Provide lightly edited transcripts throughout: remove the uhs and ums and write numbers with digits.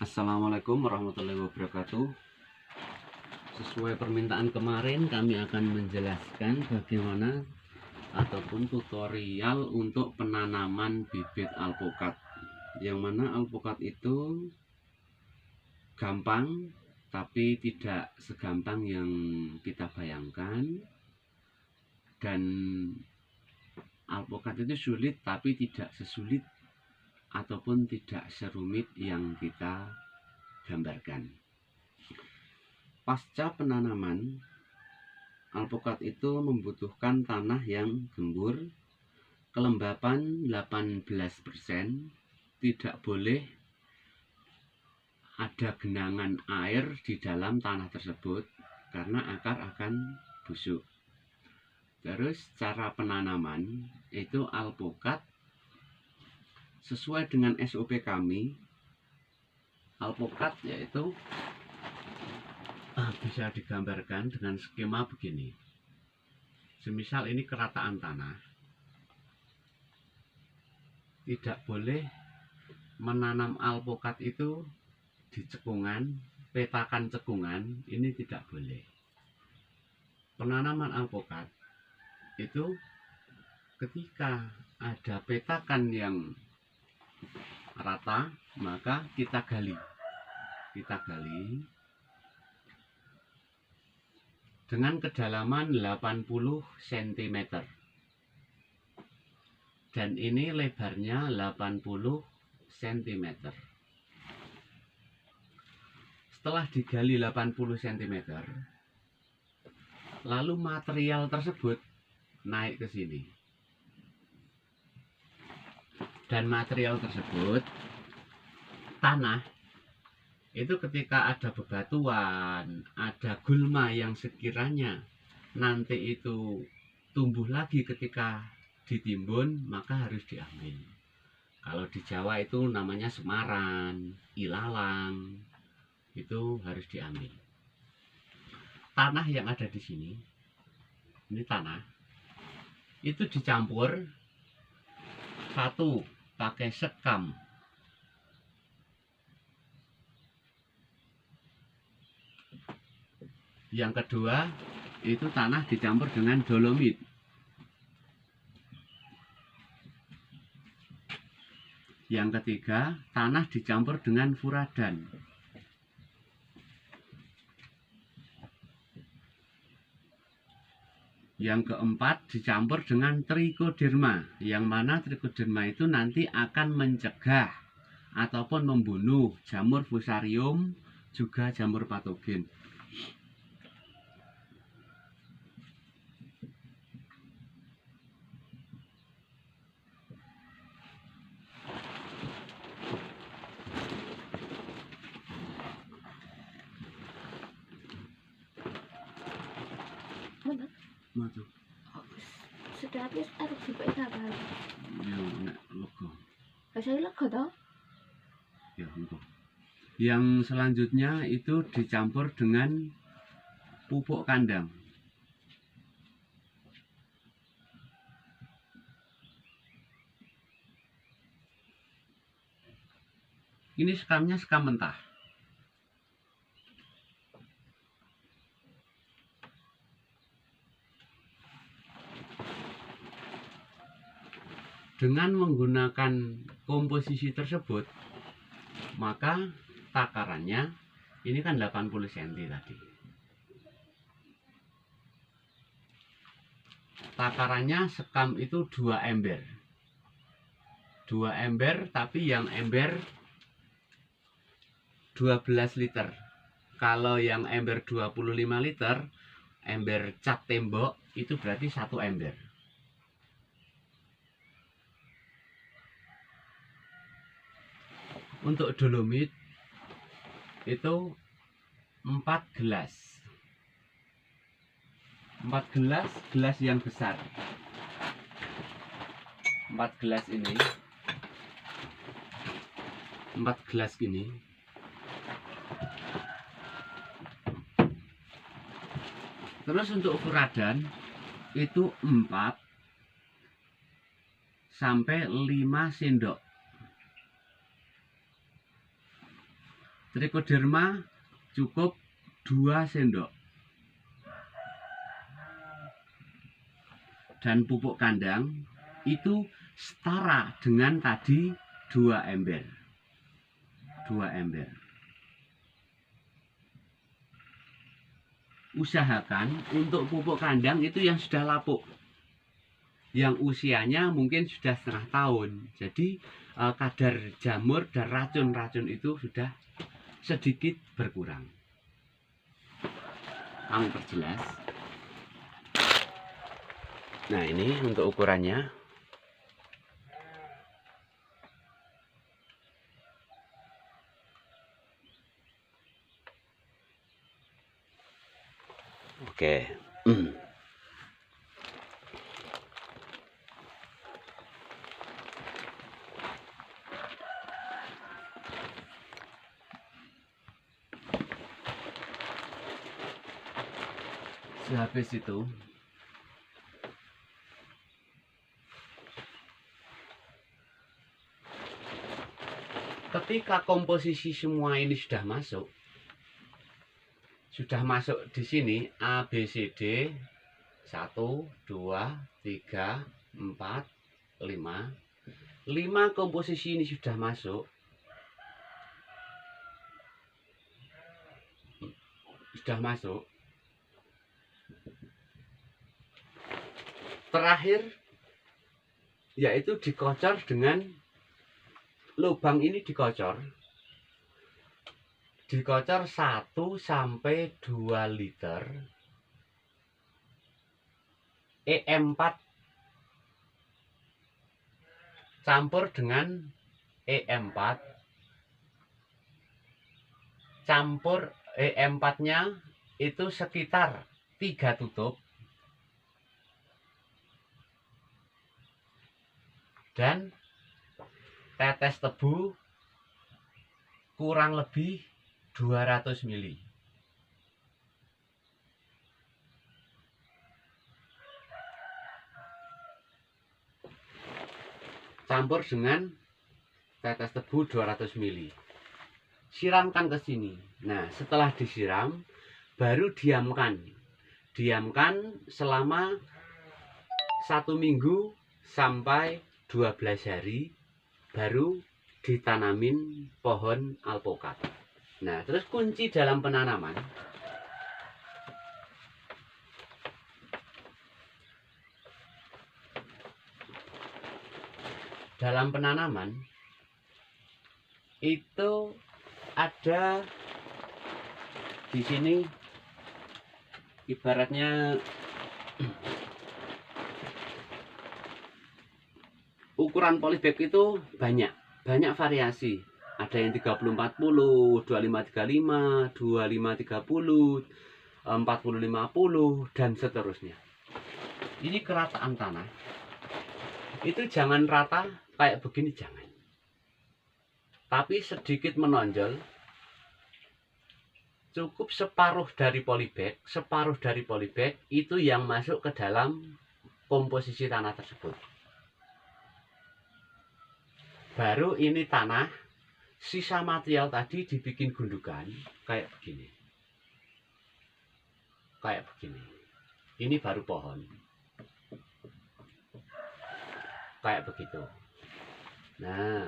Assalamualaikum warahmatullahi wabarakatuh. Sesuai permintaan kemarin, kami akan menjelaskan bagaimana ataupun tutorial untuk penanaman bibit alpukat. Yang mana alpukat itu gampang, tapi tidak segampang yang kita bayangkan. Dan alpukat itu sulit, tapi tidak sesulit ataupun tidak serumit yang kita gambarkan. Pasca penanaman, alpukat itu membutuhkan tanah yang gembur, kelembapan 18%, tidak boleh ada genangan air di dalam tanah tersebut karena akar akan busuk. Terus cara penanaman itu alpukat sesuai dengan SOP kami. Alpukat yaitu bisa digambarkan dengan skema begini. Semisal ini kerataan tanah, tidak boleh menanam alpukat itu di cekungan, petakan cekungan, ini tidak boleh. Penanaman alpukat itu ketika ada petakan yang rata, maka kita gali dengan kedalaman 80 cm, dan ini lebarnya 80 cm. Setelah digali 80 cm, lalu material tersebut naik ke sini, dan material tersebut tanah itu ketika ada bebatuan, ada gulma yang sekiranya nanti itu tumbuh lagi ketika ditimbun, maka harus diambil. Kalau di Jawa itu namanya semaran, ilalang, itu harus diambil. Tanah yang ada di sini, ini tanah, itu dicampur satu pakai sekam, yang kedua itu tanah dicampur dengan dolomit, yang ketiga tanah dicampur dengan furadan, yang keempat dicampur dengan trichoderma, yang mana trichoderma itu nanti akan mencegah ataupun membunuh jamur fusarium, juga jamur patogen. Matu. Sudah habis harus dipegang. Yang logo. Saya lega toh. Ya, untuk. Yang selanjutnya itu dicampur dengan pupuk kandang. Ini sekamnya sekam mentah. Dengan menggunakan komposisi tersebut, maka takarannya ini kan 80 cm tadi. Takarannya sekam itu 2 ember. 2 ember, tapi yang ember 12 liter. Kalau yang ember 25 liter, ember cat tembok, itu berarti 1 ember. Untuk dolomit itu 4 gelas. 4 gelas, gelas yang besar. 4 gelas ini. 4 gelas gini. Terus untuk furadan itu 4 sampai 5 sendok. Trichoderma cukup 2 sendok. Dan pupuk kandang itu setara dengan tadi 2 ember. 2 ember. Usahakan untuk pupuk kandang itu yang sudah lapuk, yang usianya mungkin sudah setengah tahun. Jadi kadar jamur dan racun-racun itu sudah sedikit berkurang. Kami perjelas. Nah, ini untuk ukurannya. Oke. Sehabis itu ketika komposisi semua ini sudah masuk di sini A, B, C, D 1, 2, 3, 4, 5 komposisi ini sudah masuk, terakhir yaitu dikocor dengan lubang ini, dikocor 1 sampai 2 liter EM4 campur dengan EM4 campur EM4-nya itu sekitar 3 tutup, dan tetes tebu kurang lebih 200 ml. Campur dengan tetes tebu 200 ml. Siramkan ke sini. Nah, setelah disiram baru diamkan selama 1 minggu sampai 12 hari, baru ditanamin pohon alpukat. Nah, terus kunci dalam penanaman itu ada di sini, ibaratnya ukuran polybag itu banyak variasi. Ada yang 30-40, 25-35, 25-30, 40-50, dan seterusnya. Ini kerataan tanah itu jangan rata kayak begini, jangan, tapi sedikit menonjol. Cukup separuh dari polybag itu yang masuk ke dalam komposisi tanah tersebut. Baru ini tanah, sisa material tadi dibikin gundukan kayak begini. Ini baru pohon. Kayak begitu. Nah,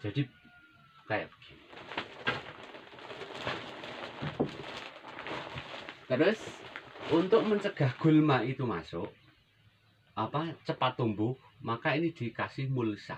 jadi kayak begini. Terus untuk mencegah gulma itu masuk, cepat tumbuh, maka ini dikasih mulsa.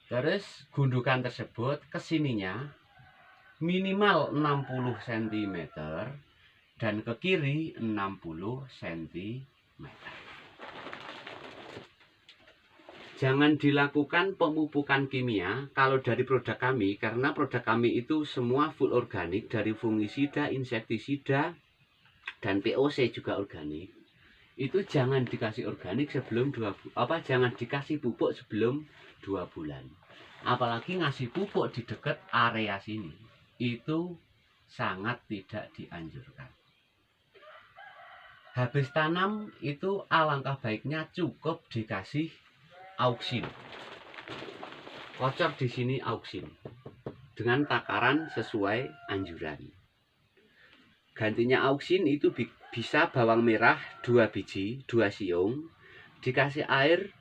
Terus gundukan tersebut kesininya minimal 60 cm dan ke kiri 60 cm. Jangan dilakukan pemupukan kimia kalau dari produk kami, karena produk kami itu semua full organik, dari fungisida, insektisida, dan POC juga organik. Itu jangan dikasih organik sebelum jangan dikasih pupuk sebelum 2 bulan. Apalagi ngasih pupuk di dekat area sini, itu sangat tidak dianjurkan. Habis tanam itu alangkah baiknya cukup dikasih auksin. Kocor di sini auksin dengan takaran sesuai anjuran. Gantinya auksin itu bisa bawang merah 2 biji, 2 siung, dikasih air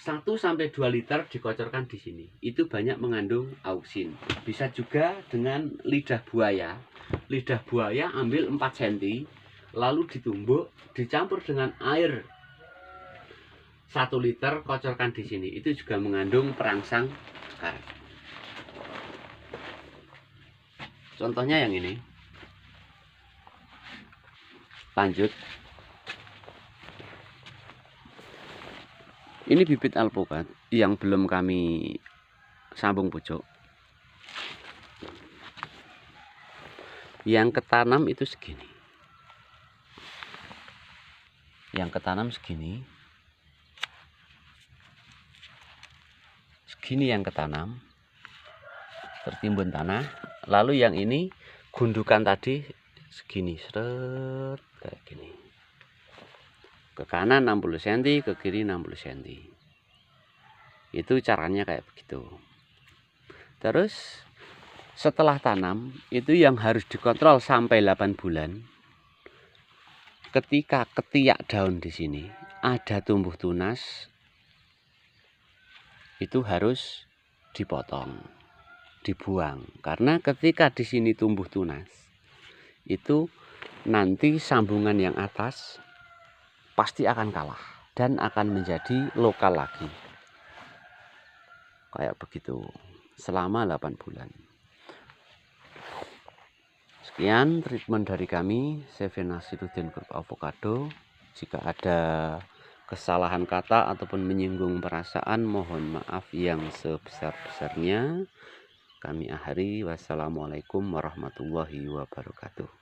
1-2 liter dikocorkan di sini. Itu banyak mengandung auksin. Bisa juga dengan lidah buaya. Lidah buaya ambil 4 cm, lalu ditumbuk, dicampur dengan air 1 liter, kocorkan di sini. Itu juga mengandung perangsang karet. Contohnya yang ini. Lanjut. Ini bibit alpukat yang belum kami sambung pucuk. Yang ketanam itu segini. Yang ketanam segini. Segini yang ketanam, tertimbun tanah. Lalu yang ini gundukan tadi segini, seret kayak gini. Ke kanan 60 cm, ke kiri 60 cm. Itu caranya kayak begitu. Terus setelah tanam itu yang harus dikontrol sampai 8 bulan. Ketika ketiak daun di sini ada tumbuh tunas, itu harus dipotong, dibuang. Karena ketika di sini tumbuh tunas, itu nanti sambungan yang atas pasti akan kalah dan akan menjadi lokal lagi. Kayak begitu selama 8 bulan. Sekian treatment dari kami, Chef Nasiruddin Group Avocado. Jika ada kesalahan kata ataupun menyinggung perasaan, mohon maaf yang sebesar-besarnya. Kami akhiri. Wassalamualaikum warahmatullahi wabarakatuh.